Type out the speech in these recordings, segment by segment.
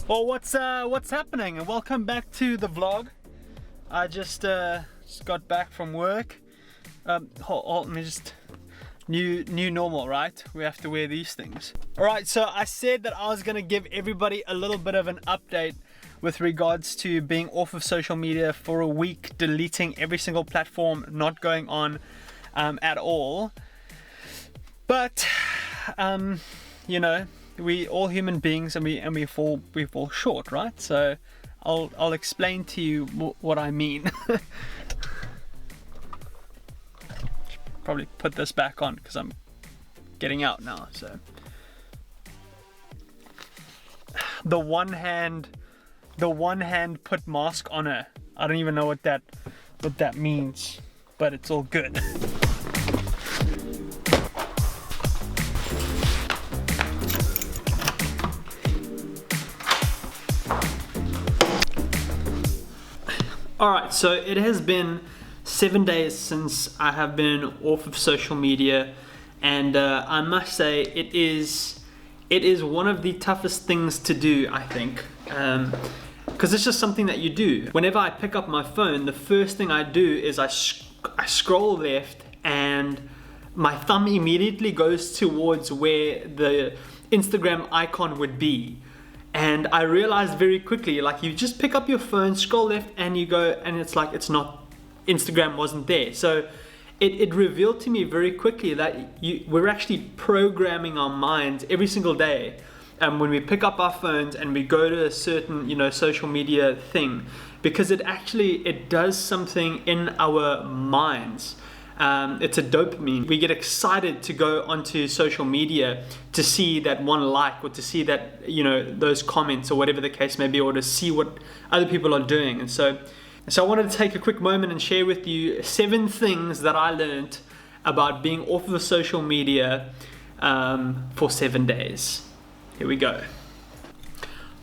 Well, what's happening? And welcome back to the vlog. I just got back from work. Let me just new normal, right? We have to wear these things. All right, so I said that I was gonna give everybody a little bit of an update with regards to being off of social media for a week, deleting every single platform, not going on at all. But you know, we all human beings, and we fall short, right? So I'll explain to you what I mean. Probably put this back on because I'm getting out now. So the one hand put mask on her. I don't even know what that means, but it's all good. Alright, so it has been 7 days since I have been off of social media, and I must say it is one of the toughest things to do, I think, because it's just something that you do. Whenever I pick up my phone, the first thing I do is I scroll left, and my thumb immediately goes towards where the Instagram icon would be. And I realized very quickly, like, you just pick up your phone, scroll left, and you go, and it's like, it's not, Instagram wasn't there. So it revealed to me very quickly that we're actually programming our minds every single day. And when we pick up our phones and we go to a certain, social media thing, because it does something in our minds. It's a dopamine. We get excited to go onto social media to see that one like, or to see that, those comments, or whatever the case may be, or to see what other people are doing. And so I wanted to take a quick moment and share with you 7 things that I learned about being off of social media for 7 days. Here we go.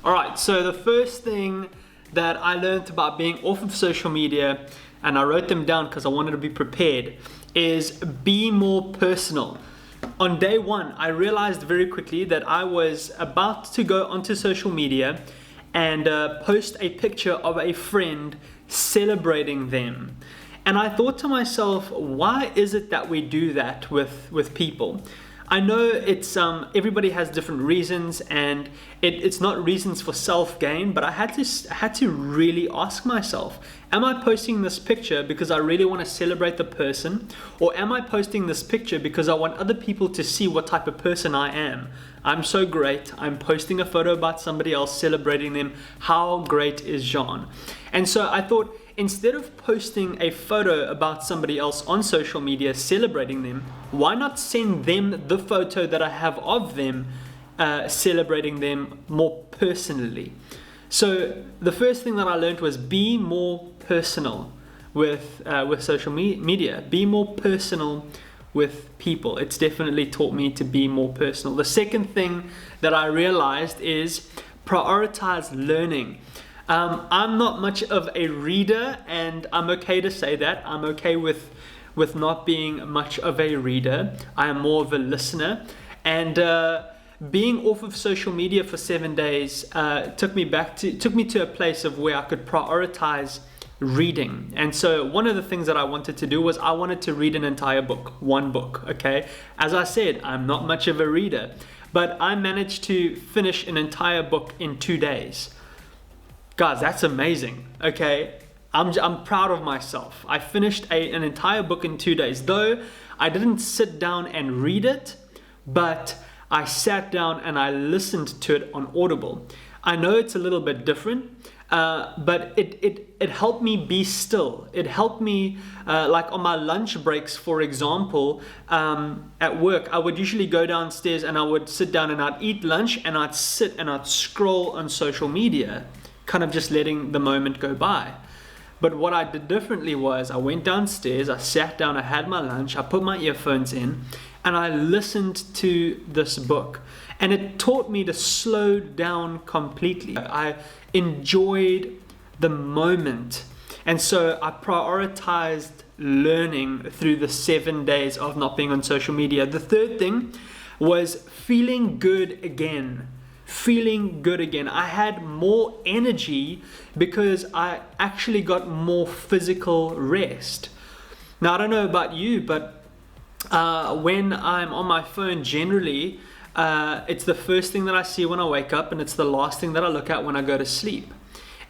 All right, so the first thing that I learned about being off of social media, and I wrote them down because I wanted to be prepared, is be more personal. On day 1, I realized very quickly that I was about to go onto social media and post a picture of a friend celebrating them. And I thought to myself, why is it that we do that with people? I know it's everybody has different reasons, and it's not reasons for self-gain, but I had to really ask myself, am I posting this picture because I really want to celebrate the person, or am I posting this picture because I want other people to see what type of person I am? I'm so great, I'm posting a photo about somebody else, celebrating them. How great is Jean? And so I thought, instead of posting a photo about somebody else on social media celebrating them, why not send them the photo that I have of them celebrating them more personally? So the first thing that I learned was be more personal with social media. Be more personal with people. It's definitely taught me to be more personal. The second thing that I realized is prioritize learning. I'm not much of a reader, and I'm okay to say that. I'm okay with not being much of a reader. I am more of a listener. And being off of social media for 7 days took me to a place of where I could prioritize reading. And so one of the things that I wanted to do was I wanted to read an entire book, one book, okay? As I said, I'm not much of a reader, but I managed to finish an entire book in 2 days. Guys, that's amazing, okay? I'm proud of myself. I finished an entire book in 2 days, though I didn't sit down and read it, but I sat down and I listened to it on Audible. I know it's a little bit different, but it helped me be still. It helped me, like on my lunch breaks, for example, at work, I would usually go downstairs and I would sit down and I'd eat lunch and I'd sit and I'd scroll on social media, kind of just letting the moment go by. But what I did differently was I went downstairs, I sat down, I had my lunch, I put my earphones in, and I listened to this book. And it taught me to slow down completely. I enjoyed the moment. And so I prioritized learning through the 7 days of not being on social media. The third thing was feeling good again. feeling good again. I had more energy because I actually got more physical rest. Now, I don't know about you, but when I'm on my phone, generally, it's the first thing that I see when I wake up, and it's the last thing that I look at when I go to sleep.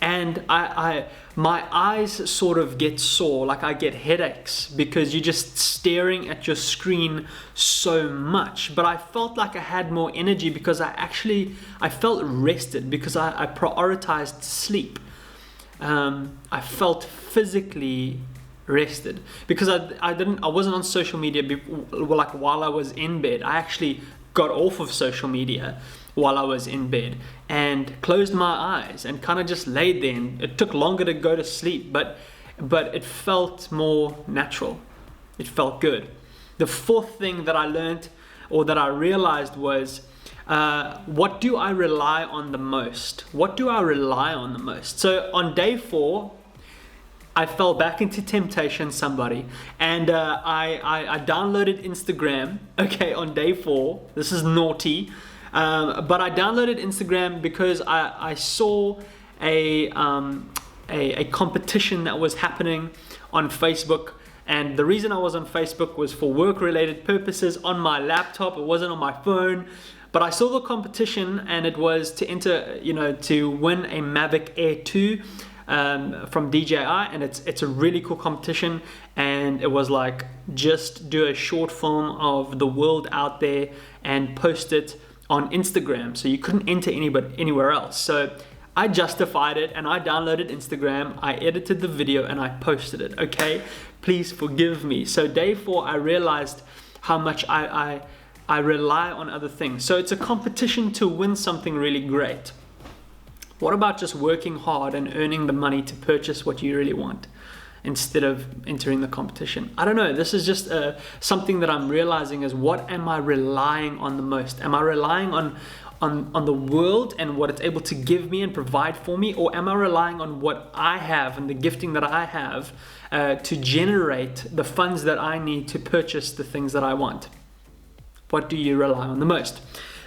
And my eyes sort of get sore, like I get headaches because you're just staring at your screen so much. But I felt like I had more energy because I felt rested because I prioritized sleep. I felt physically rested because I wasn't on social media like while I was in bed. I actually got off of social media while I was in bed and closed my eyes and kind of just laid there. And it took longer to go to sleep, but it felt more natural. It felt good. The fourth thing that I learned, or that I realized, was what do I rely on the most? What do I rely on the most? So on day 4, I fell back into temptation, somebody, and I downloaded Instagram. Okay, on day 4, this is naughty. But I downloaded Instagram because I saw a competition that was happening on Facebook, and the reason I was on Facebook was for work-related purposes on my laptop. It wasn't on my phone, but I saw the competition, and it was to enter, to win a Mavic Air 2 from DJI, and it's a really cool competition. And it was like, just do a short film of the world out there and post it on Instagram. So you couldn't enter anywhere else. So I justified it and I downloaded Instagram, I edited the video, and I posted it. Okay, please forgive me. So day 4, I realized how much I rely on other things. So it's a competition to win something really great. What about just working hard and earning the money to purchase what you really want instead of entering the competition? I don't know. This is just something that I'm realizing is, what am I relying on the most? Am I relying on the world and what it's able to give me and provide for me? Or am I relying on what I have and the gifting that I have to generate the funds that I need to purchase the things that I want? What do you rely on the most?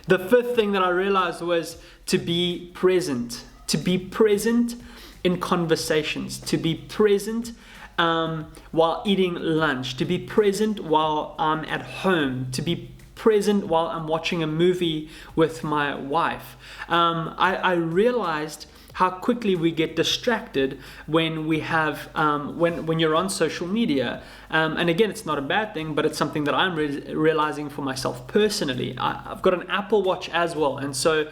The fifth thing that I realized was to be present. To be present in conversations, to be present while eating lunch, to be present while I'm at home, to be present while I'm watching a movie with my wife. I realized how quickly we get distracted when we have when you're on social media. And again, it's not a bad thing, but it's something that I'm realizing for myself personally. I've got an Apple Watch as well, and so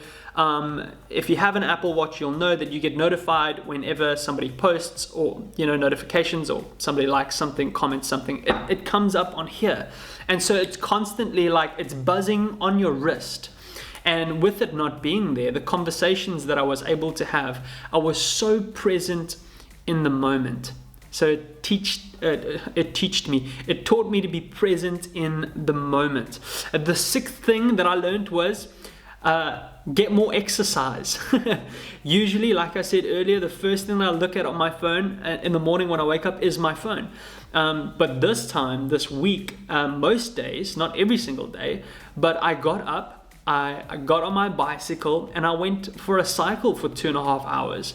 if you have an Apple Watch, you'll know that you get notified whenever somebody posts, or notifications, or somebody likes something, comments something. It comes up on here, and so it's constantly like it's buzzing on your wrist. And with it not being there, the conversations that I was able to have, I was so present in the moment. So it taught me to be present in the moment. The sixth thing that I learned was get more exercise. Usually, like I said earlier, the first thing I look at on my phone in the morning when I wake up is my phone. But this week, most days, not every single day, but I got up, I got on my bicycle, and I went for a cycle for 2.5 hours.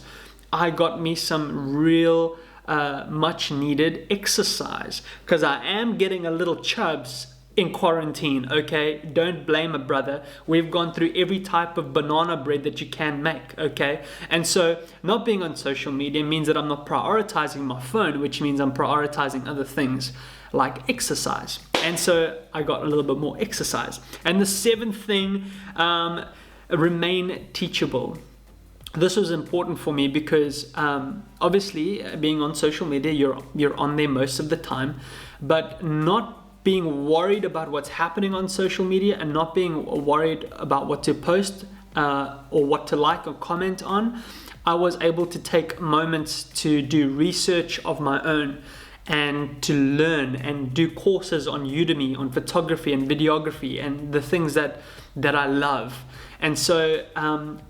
I got me some real much needed exercise, because I am getting a little chubs in quarantine. Okay, don't blame a brother. We've gone through every type of banana bread that you can make. Okay, and so not being on social media means that I'm not prioritizing my phone, which means I'm prioritizing other things like exercise. And so I got a little bit more exercise. And the seventh thing, remain teachable. This was important for me because obviously being on social media, you're on there most of the time, but not being worried about what's happening on social media and not being worried about what to post or what to like or comment on. I was able to take moments to do research of my own and to learn and do courses on Udemy on photography and videography and the things that I love. And so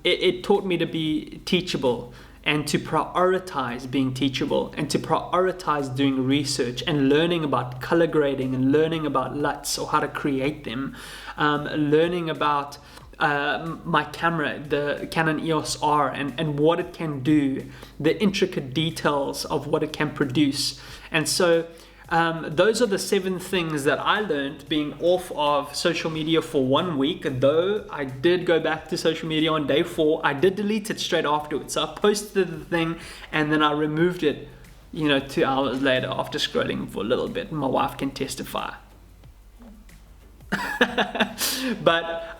it taught me to be teachable and to prioritize being teachable and to prioritize doing research and learning about color grading and learning about LUTs or how to create them, learning about my camera, the Canon EOS R, and what it can do, the intricate details of what it can produce. And so those are the 7 things that I learned being off of social media for 1 week. Though I did go back to social media on day 4, I did delete it straight afterwards. So I posted the thing and then I removed it, 2 hours later after scrolling for a little bit. My wife can testify. But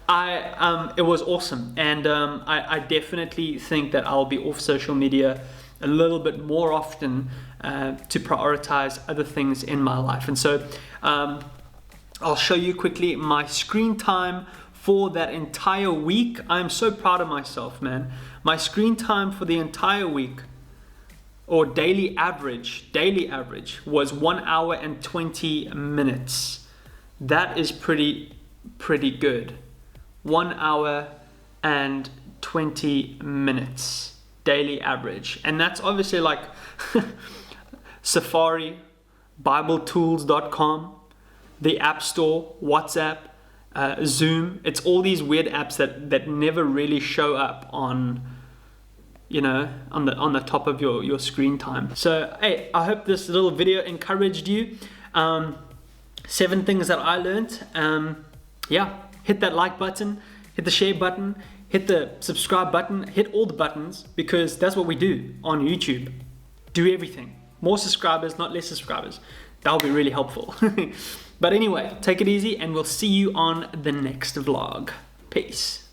it was awesome, and I definitely think that I'll be off social media a little bit more often to prioritize other things in my life. And so I'll show you quickly my screen time for that entire week. I'm so proud of myself, man. My screen time for the entire week, or daily average was 1 hour and 20 minutes. That is pretty good. 1 hour and 20 minutes daily average. And that's obviously like Safari, BibleTools.com, the App Store, WhatsApp, Zoom. It's all these weird apps that never really show up on the top of your screen time. So hey, I hope this little video encouraged you. 7 things that I learned. Hit that like button, hit the share button, hit the subscribe button, hit all the buttons, because that's what we do on YouTube. Do everything. More subscribers, not less subscribers. That'll be really helpful. But anyway, take it easy and we'll see you on the next vlog. Peace.